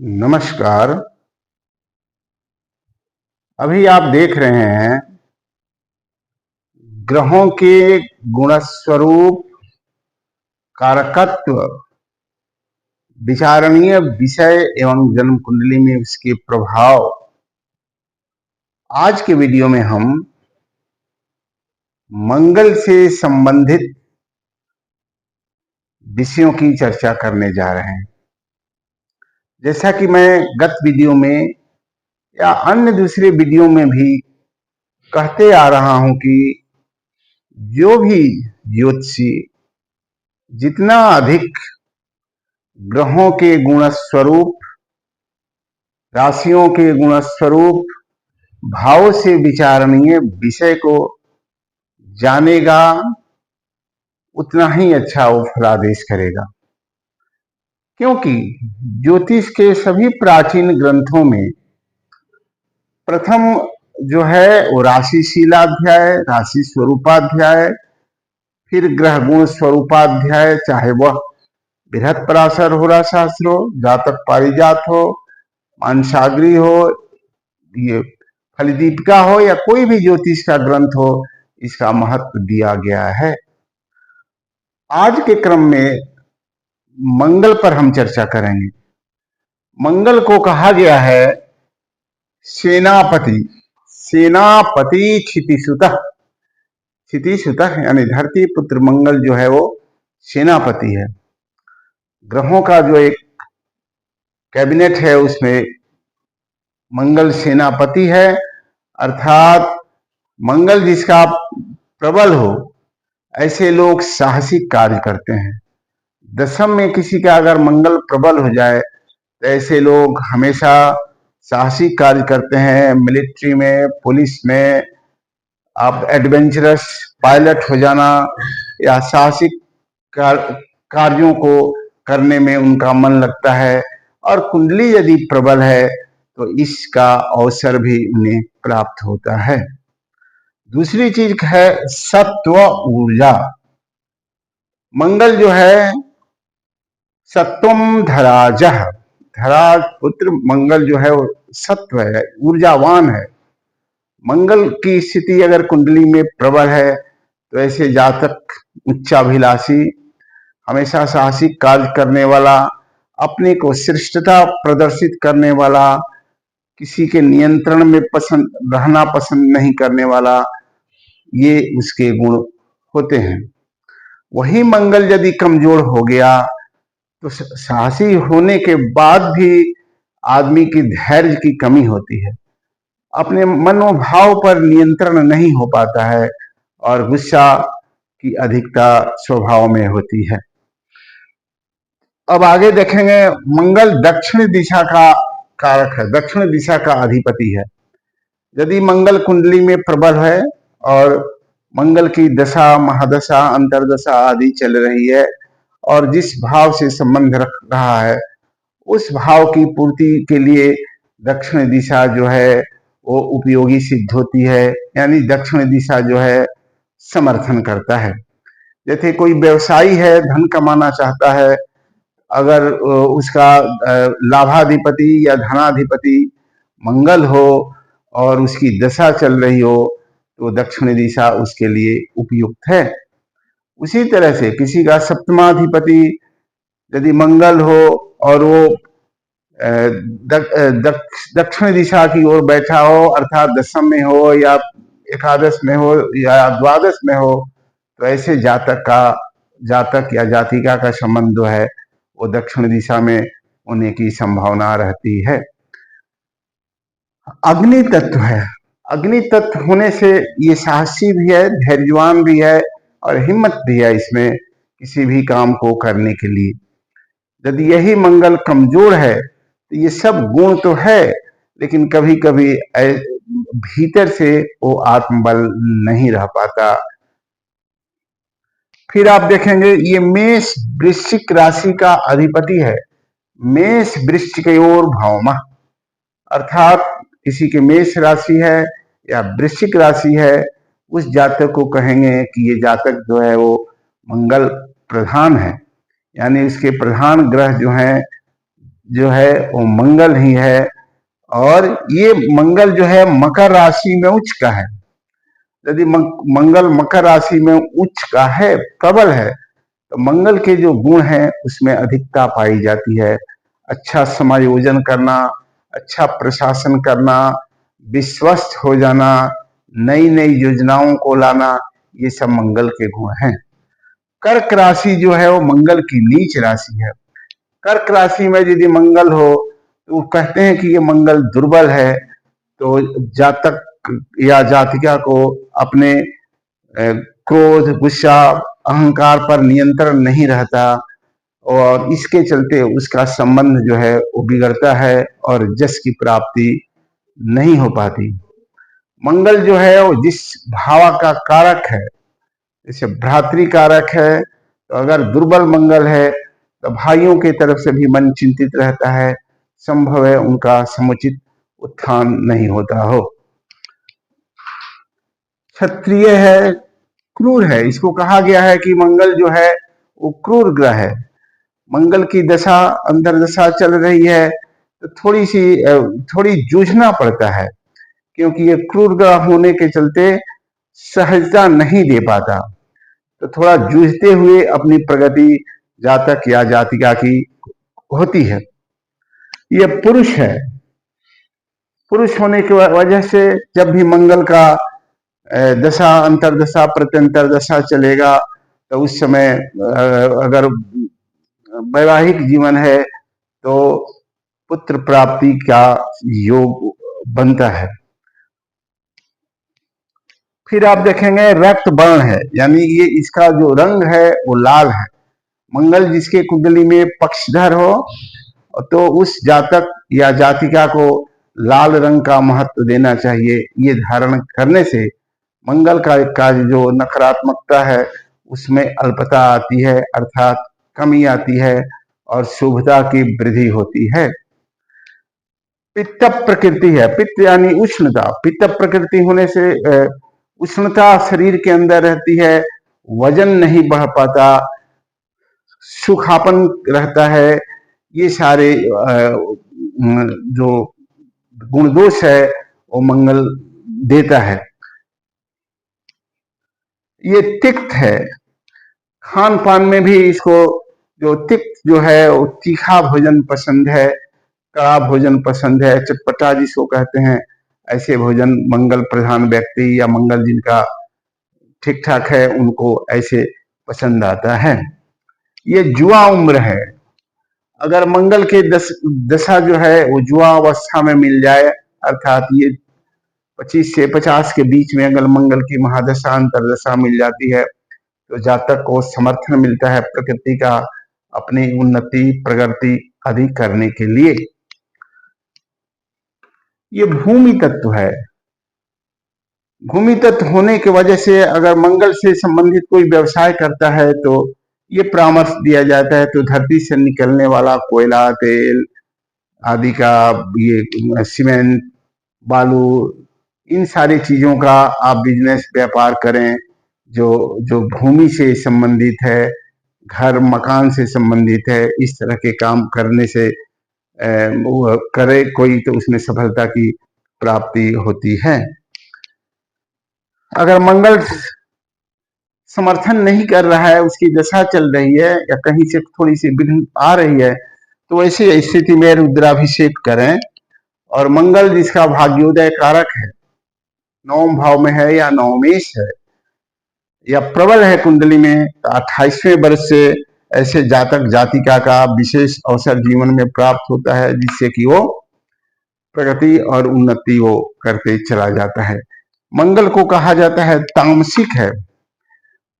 नमस्कार। अभी आप देख रहे हैं ग्रहों के गुणस्वरूप, कारकत्व, विचारणीय विषय एवं जन्म कुंडली में इसके प्रभाव। आज के वीडियो में हम मंगल से संबंधित विषयों की चर्चा करने जा रहे हैं। जैसा कि मैं गत वीडियो में या अन्य दूसरे वीडियो में भी कहते आ रहा हूं कि जो भी ज्योतिषी जितना अधिक ग्रहों के गुणस्वरूप, राशियों के गुणस्वरूप, भाव से विचारणीय विषय को जानेगा उतना ही अच्छा वो फलादेश करेगा। क्योंकि ज्योतिष के सभी प्राचीन ग्रंथों में प्रथम जो है वो राशिशीलाध्याय, राशि स्वरूपाध्याय, फिर ग्रह गुण स्वरूपाध्याय, चाहे वह बृहत्पराशर होरा शास्त्र हो, जातक पारिजात हो, मानसागरी हो, ये फलदीपिका हो या कोई भी ज्योतिष का ग्रंथ हो, इसका महत्व दिया गया है। आज के क्रम में मंगल पर हम चर्चा करेंगे। मंगल को कहा गया है सेनापति, सेनापति क्षितिसुतः। क्षितिसुतः यानी धरती पुत्र मंगल जो है वो सेनापति है। ग्रहों का जो एक कैबिनेट है उसमें मंगल सेनापति है, अर्थात मंगल जिसका प्रबल हो ऐसे लोग साहसिक कार्य करते हैं। दशम में किसी का अगर मंगल प्रबल हो जाए तो ऐसे लोग हमेशा साहसिक कार्य करते हैं। मिलिट्री में, पुलिस में, आप एडवेंचरस पायलट हो जाना या साहसिक कार्यों को करने में उनका मन लगता है, और कुंडली यदि प्रबल है तो इसका अवसर भी उन्हें प्राप्त होता है। दूसरी चीज है सत्व ऊर्जा। मंगल जो है सत्वम धराजह, धरा पुत्र मंगल जो है वो सत्व है, ऊर्जावान है। मंगल की स्थिति अगर कुंडली में प्रबल है तो ऐसे जातक उच्चाभिलाषी, हमेशा साहसिक कार्य करने वाला, अपने को श्रेष्ठता प्रदर्शित करने वाला, किसी के नियंत्रण में रहना पसंद नहीं करने वाला, ये उसके गुण होते हैं। वही मंगल यदि कमजोर हो गया तो साहसी होने के बाद भी आदमी की धैर्य की कमी होती है, अपने मनोभाव पर नियंत्रण नहीं हो पाता है और गुस्सा की अधिकता स्वभाव में होती है। अब आगे देखेंगे, मंगल दक्षिण दिशा का कारक है, दक्षिण दिशा का अधिपति है। यदि मंगल कुंडली में प्रबल है और मंगल की दशा, महादशा, अंतरदशा आदि चल रही है और जिस भाव से संबंध रख रहा है उस भाव की पूर्ति के लिए दक्षिण दिशा जो है वो उपयोगी सिद्ध होती है। यानी दक्षिण दिशा जो है समर्थन करता है। जैसे कोई व्यवसायी है, धन कमाना चाहता है, अगर उसका लाभाधिपति या धनाधिपति मंगल हो और उसकी दशा चल रही हो तो दक्षिण दिशा उसके लिए उपयुक्त है। उसी तरह से किसी का सप्तमाधिपति यदि मंगल हो और वो दक्षिण दिशा की ओर बैठा हो, अर्थात दशम में हो या एकादश में हो या द्वादश में हो, तो ऐसे जातक या जातिका का संबंध जो है वो दक्षिण दिशा में होने की संभावना रहती है। अग्नि तत्व है, अग्नि तत्व होने से ये साहसी भी है, धैर्यवान भी है और हिम्मत भी है इसमें किसी भी काम को करने के लिए। यदि यही मंगल कमजोर है तो ये सब गुण तो है, लेकिन कभी कभी भीतर से वो आत्मबल नहीं रह पाता। फिर आप देखेंगे ये मेष वृश्चिक राशि का अधिपति है। मेष वृश्चिकयोर भौमः, अर्थात किसी के मेष राशि है या वृश्चिक राशि है, उस जातक को कहेंगे कि ये जातक जो है वो मंगल प्रधान है। यानी इसके प्रधान ग्रह जो हैं जो है वो मंगल ही है। और ये मंगल जो है मकर राशि में उच्च का है। यदि मंगल मकर राशि में उच्च का है, प्रबल है, तो मंगल के जो गुण हैं उसमें अधिकता पाई जाती है। अच्छा समायोजन करना, अच्छा प्रशासन करना, विश्वस्त हो जाना, नई नई योजनाओं को लाना, ये सब मंगल के गुण हैं। कर्क राशि जो है वो मंगल की नीच राशि है। कर्क राशि में यदि मंगल हो तो कहते हैं कि ये मंगल दुर्बल है, तो जातक या जातिका को अपने क्रोध, गुस्सा, अहंकार पर नियंत्रण नहीं रहता और इसके चलते उसका संबंध जो है वो बिगड़ता है और यश की प्राप्ति नहीं हो पाती। मंगल जो है वो जिस भाव का कारक है, जैसे भ्रातृ कारक है, तो अगर दुर्बल मंगल है तो भाइयों की तरफ से भी मन चिंतित रहता है, संभव है उनका समुचित उत्थान नहीं होता हो। क्षत्रिय है, क्रूर है, इसको कहा गया है कि मंगल जो है वो क्रूर ग्रह है। मंगल की दशा अंतर्दशा चल रही है तो थोड़ी जूझना पड़ता है, क्योंकि ये क्रूर ग्रह होने के चलते सहजता नहीं दे पाता, तो थोड़ा जूझते हुए अपनी प्रगति जातक या जातिका की होती है। ये पुरुष है, पुरुष होने की वजह से जब भी मंगल का दशा अंतर्दशा प्रत्यंतर दशा चलेगा तो उस समय अगर वैवाहिक जीवन है तो पुत्र प्राप्ति का योग बनता है। फिर आप देखेंगे रक्त वर्ण है, यानी ये इसका जो रंग है वो लाल है। मंगल जिसके कुंडली में पक्षधर हो तो उस जातक या जातिका को लाल रंग का महत्व देना चाहिए। ये धारण करने से मंगल का जो नकारात्मकता है उसमें अल्पता आती है, अर्थात कमी आती है और शुभता की वृद्धि होती है। पित्त प्रकृति है, पित्त यानी उष्णता। पित्त प्रकृति होने से उष्णता शरीर के अंदर रहती है, वजन नहीं बढ़ पाता, सुखापन रहता है। ये सारे जो गुण दोष है वो मंगल देता है। ये तिक्त है, खान पान में भी इसको जो तिक्त जो है वो तीखा भोजन पसंद है, कड़ा भोजन पसंद है, चटपटा जिसको कहते हैं। ऐसे भोजन मंगल प्रधान व्यक्ति या मंगल जिनका ठीक ठाक है उनको ऐसे पसंद आता है। ये जुआ उम्र है, अगर मंगल के दशा जो है वो जुआ अवस्था में मिल जाए, अर्थात ये 25 से 50 के बीच में अगर मंगल की महादशा अंतरदशा मिल जाती है तो जातक को समर्थन मिलता है प्रकृति का अपनी उन्नति प्रगति आदि करने के लिए। ये भूमि तत्व है, भूमि तत्व होने की वजह से अगर मंगल से संबंधित कोई व्यवसाय करता है तो ये परामर्श दिया जाता है, तो धरती से निकलने वाला कोयला, तेल आदि का, ये सीमेंट, बालू, इन सारी चीजों का आप बिजनेस व्यापार करें जो जो भूमि से संबंधित है, घर मकान से संबंधित है। इस तरह के काम करने से वो करे कोई तो उसमें सफलता की प्राप्ति होती है। अगर मंगल समर्थन नहीं कर रहा है, उसकी दशा चल रही है या कहीं से थोड़ी सी विघ्न आ रही है, तो ऐसी स्थिति में रुद्राभिषेक करें। और मंगल जिसका भाग्योदय कारक है, नवम भाव में है या नवमेश है या प्रबल है कुंडली में, तो 28वें वर्ष से ऐसे जातक जातिका का विशेष अवसर जीवन में प्राप्त होता है, जिससे कि वो प्रगति और उन्नति वो करते चला जाता है। मंगल को कहा जाता है तामसिक है।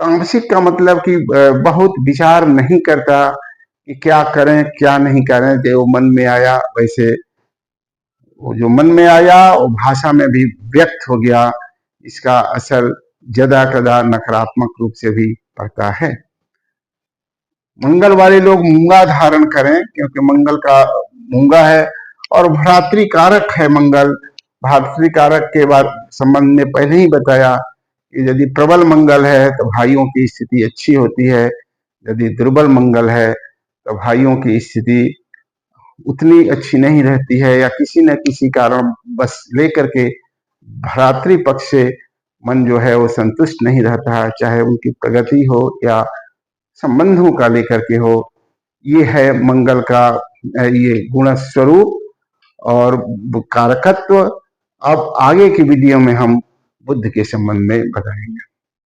तामसिक का मतलब कि बहुत विचार नहीं करता कि क्या करें क्या नहीं करें, जो मन में आया वैसे, वो जो मन में आया वो भाषा में भी व्यक्त हो गया। इसका असर ज्यादा कदा नकारात्मक रूप से भी पड़ता है। मंगल वाले लोग मूंगा धारण करें, क्योंकि मंगल का मूंगा है और भ्रातृकारक है मंगल। भ्रातृकारक के बाद संबंध में पहले ही बताया कि यदि प्रबल मंगल है तो भाइयों की स्थिति अच्छी होती है, यदि दुर्बल मंगल है तो भाइयों की स्थिति उतनी अच्छी नहीं रहती है, या किसी न किसी कारण बस लेकर के भ्रातृ पक्ष से मन जो है वो संतुष्ट नहीं रहता है, चाहे उनकी प्रगति हो या संबंधों का लेकर के हो। ये है मंगल का ये गुण स्वरूप और कारकत्व। अब आगे की वीडियो में हम बुध के संबंध में बताएंगे।